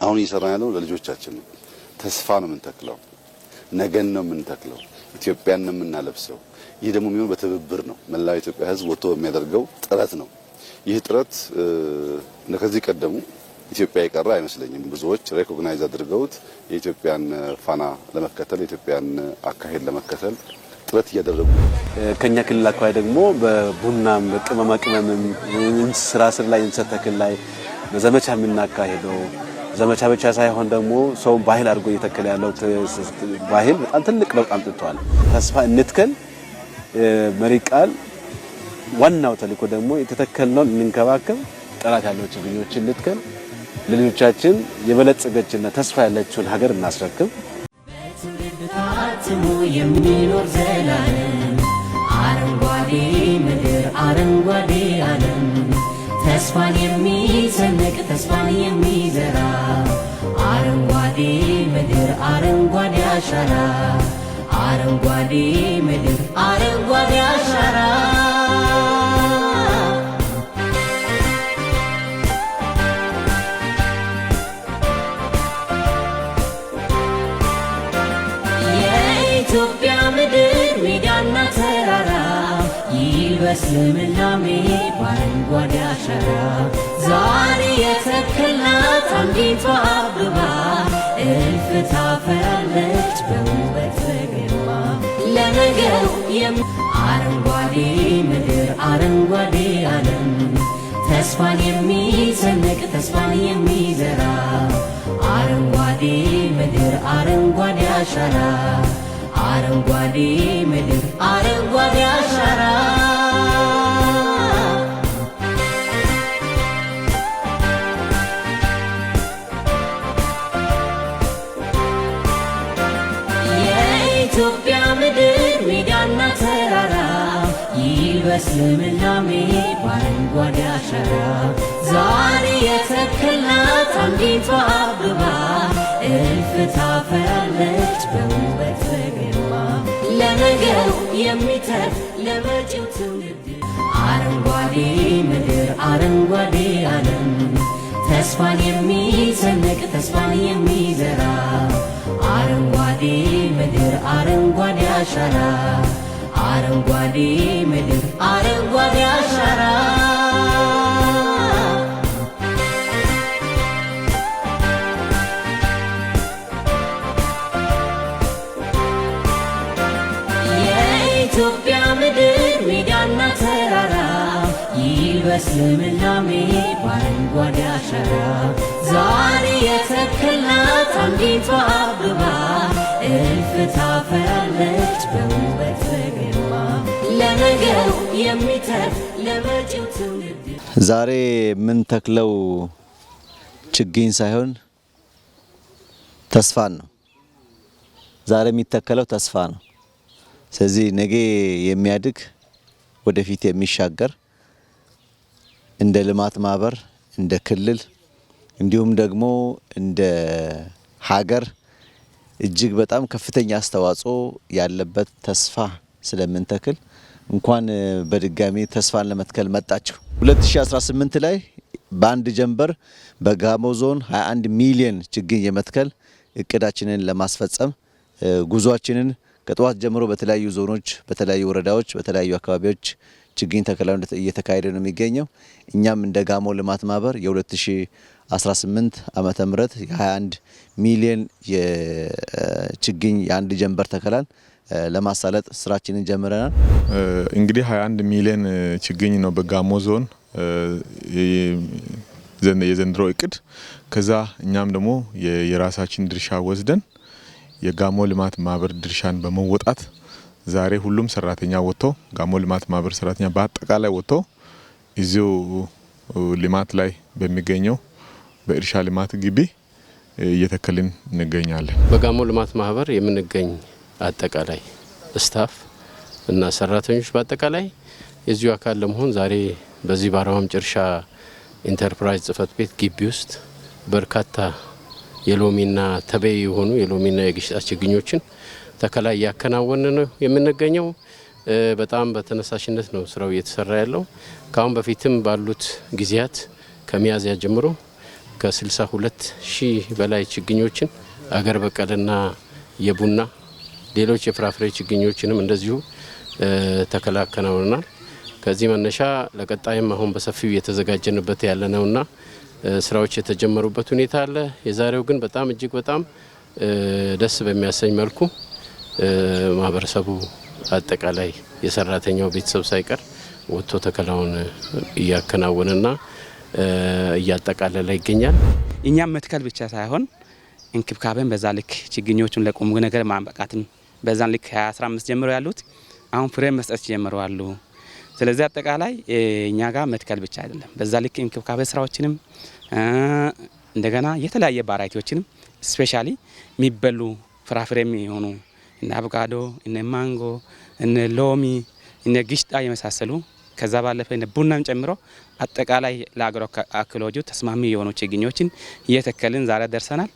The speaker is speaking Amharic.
አሁን እየሰራን ያለው ለልጆቻችን ነው። ተስፋ ነው የምንተክለው፣ ነገን ነው የምንተክለው፣ ኢትዮጵያን ነው የምናለብሰው። ይህ ደግሞ የሚሆነው በትብብር ነው። መላው ኢትዮጵያ ሕዝብ ወጥቶ የሚያደርገው ጥረት ነው። ይህ ጥረት ከዚህ ቀደሙ ኢትዮጵያ የቀረ አይመስለኝም። ብዙዎች ሬኮግናይዝ አድርገውት የኢትዮጵያን ፋና ለመከተል የኢትዮጵያን አካሄድ ለመከተል ጥረት እያደረጉ ከኛ ክልል አካባቢ ደግሞ በቡናም በቅመማ ቅመምም ስራ ስር ላይ እንሰት ተክል ላይ በዘመቻ የምናካሄደው ዘመቻ ብቻ ሳይሆን ደግሞ ሰው ባህል አድርጎ እየተከለ ያለው ባህል በጣም ትልቅ ለውጥ አምጥቷል። ተስፋ እንትከል መሪ ቃል ዋናው ተልእኮ ደግሞ የተተከልነው እንንከባከብ፣ ጥራት ያለው ችግኞችን እንትከል፣ ለልጆቻችን የበለጸገችና ተስፋ ያለችውን ሀገር እናስረክብ። በትውልድ የሚኖር ዘላለም አረንጓዴ ምድር አረንጓዴ ዓለም ተስፋን የሚሰንቅ ተስፋን የሚዘራ አረንጓዴ ምድር አረንጓዴ አሻራ አረንጓዴ ምድር አረንጓዴ አሻራ የኢትዮጵያ ምድር ሜዳና ተራራ ይልበስ ልምላሜ በአረንጓዴ አሻራ ዛሬ የተከልናት አንዲቷ አበባ እልፍ ታፈራለች በውበት በግርማ ለነገው አረንጓዴ ምድር አረንጓዴ ዓለም ተስፋን የሚሰንቅ ተስፋን የሚዘራ አረንጓዴ ምድር አረንጓዴ አሻራ አረንጓዴ ምድር አረንጓዴ አሻራ የኢትዮጵያ ምድር ሜዳና ተራራ ይልበስ ልምላሜ በአረንጓዴ አሻራ ዛሬ የተከልናት አንዲቷ አበባ እልፍ ታፈራለች በውበት በግርማ ለነገው የሚተርፍ ለመጪው ትውልድ አረንጓዴ ምድር አረንጓዴ ዓለም ተስፋን የሚሰንቅ ተስፋን የሚዘራ አረንጓዴ ምድር አረንጓዴ አሻራ አረንጓዴ ምድር አረንጓዴ አሻራ የኢትዮጵያ ምድር ሜዳና ተራራ ይልበስ ልምላሜ በአረንጓዴ አሻራ ዛሬ የተከልናት አንዲቷ አበባ እልፍ ታፈራለች በውበት በግርማ ለነገው የሚተርፍ ለመጪው ትውልድ ዛሬ ምን ተክለው ችግኝ ሳይሆን ተስፋን ነው። ዛሬ የሚተከለው ተስፋ ነው። ስለዚህ ነገ የሚያድግ ወደፊት የሚሻገር እንደ ልማት ማህበር እንደ ክልል እንዲሁም ደግሞ እንደ ሀገር እጅግ በጣም ከፍተኛ አስተዋጽኦ ያለበት ተስፋ ስለምንተክል እንኳን በድጋሚ ተስፋን ለመትከል መጣችሁ። 2018 ላይ በአንድ ጀንበር በጋሞ ዞን 21 ሚሊዮን ችግኝ የመትከል እቅዳችንን ለማስፈጸም ጉዟችንን ከጠዋት ጀምሮ በተለያዩ ዞኖች፣ በተለያዩ ወረዳዎች፣ በተለያዩ አካባቢዎች ችግኝ ተከላው እየተካሄደ ነው የሚገኘው። እኛም እንደ ጋሞ ልማት ማህበር የ2018 ዓመተ ምህረት የ21 ሚሊዮን የችግኝ የአንድ ጀንበር ተከላን ለማሳለጥ ስራችንን ጀምረናል። እንግዲህ 21 ሚሊዮን ችግኝ ነው በጋሞ ዞን የዘንድሮ እቅድ። ከዛ እኛም ደግሞ የራሳችን ድርሻ ወስደን የጋሞ ልማት ማህበር ድርሻን በመወጣት ዛሬ ሁሉም ሰራተኛ ወጥቶ ጋሞ ልማት ማህበር ሰራተኛ በአጠቃላይ ወጥቶ እዚው ልማት ላይ በሚገኘው በእርሻ ልማት ግቢ እየተከልን እንገኛለን። በጋሞ ልማት ማህበር የምንገኝ አጠቃላይ ስታፍ እና ሰራተኞች በአጠቃላይ የዚሁ አካል ለመሆን ዛሬ በዚህ ባራዋም ጭርሻ ኢንተርፕራይዝ ጽህፈት ቤት ግቢ ውስጥ በርካታ የሎሚና ተበይ የሆኑ የሎሚና የግሽጣ ችግኞችን ተከላ ያከናወነ ነው የምንገኘው። በጣም በተነሳሽነት ነው ስራው እየተሰራ ያለው። ካሁን በፊትም ባሉት ጊዜያት ከሚያዝያ ጀምሮ ከ62 ሺህ በላይ ችግኞችን አገር በቀልና የቡና ሌሎች የፍራፍሬ ችግኞችንም እንደዚሁ ተከላከናውናል። ከዚህ መነሻ ለቀጣይም አሁን በሰፊው እየተዘጋጀንበት ያለነውና ስራዎች የተጀመሩበት ሁኔታ አለ። የዛሬው ግን በጣም እጅግ በጣም ደስ በሚያሰኝ መልኩ ማህበረሰቡ አጠቃላይ የሰራተኛው ቤተሰብ ሳይቀር ወጥቶ ተከላውን እያከናወነና እያጠቃለለ ይገኛል። እኛም መትከል ብቻ ሳይሆን እንክብካቤን በዛ ልክ ችግኞቹን ለቁም ነገር ማንበቃትን በዛን ልክ 2015 ጀምሮ ያሉት አሁን ፍሬ መስጠት ጀምረዋል። ስለዚህ አጠቃላይ እኛ ጋር መትከል ብቻ አይደለም፣ በዛ ልክ እንክብካቤ ስራዎችንም እንደገና የተለያየ ቫራይቲዎችንም ስፔሻሊ የሚበሉ ፍራፍሬ የሚሆኑ እነ አቮካዶ፣ እነ ማንጎ፣ እነ ሎሚ፣ እነ ግሽጣ የመሳሰሉ ከዛ ባለፈ እነ ቡናን ጨምሮ አጠቃላይ ለአግሮ ኢኮሎጂው ተስማሚ የሆኑ ችግኞችን እየተከልን ዛሬ ደርሰናል።